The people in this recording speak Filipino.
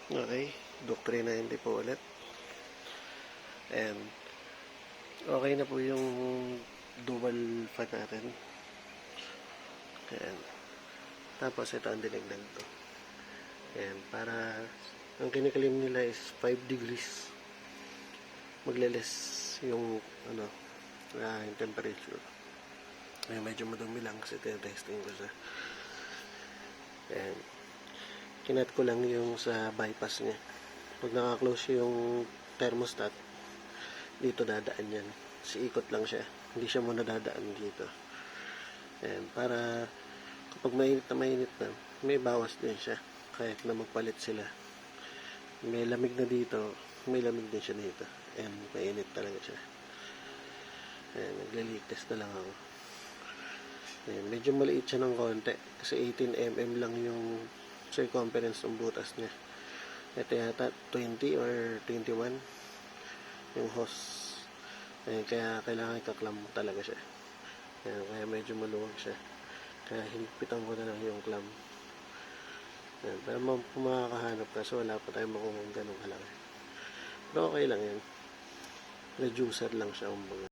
Okay, Doctrina hindi po ulit. And okay na po yung dual fan natin. Ayan. Tapos ito ang dinigdag to. Ayan, para ang kiniklaim nila is 5 degrees. Magle-less yung yung temperature. Ay, medyo madumi lang kasi testing ko sa. Ayan. Kinat ko lang yung sa bypass niya. Pag naka-close yung thermostat, dito dadaan yan. Ikot lang siya. Hindi siya muna dadaan dito. Ayan. Para kapag mainit na, may bawas din siya. Kahit na magpalit sila. May lamig na dito, may lamig din siya dito. Ayan, mainit talaga siya. Ayan, nagli-leak test na lang ako. Ayan, medyo maliit siya ng konti. Kasi 18 mm lang yung circumference ng butas niya. Ito yata 20 or 21 yung hose. Ayan, kaya kailangan ikaklam talaga siya. Ayan, kaya medyo maluwag siya. Kaya higpitan ko na lang yung clamp. Ayan, pero makakahanap ka. So wala pa tayong makuha ganun kalaki. Pero okay lang yan. Reducer lang siya kumbaga.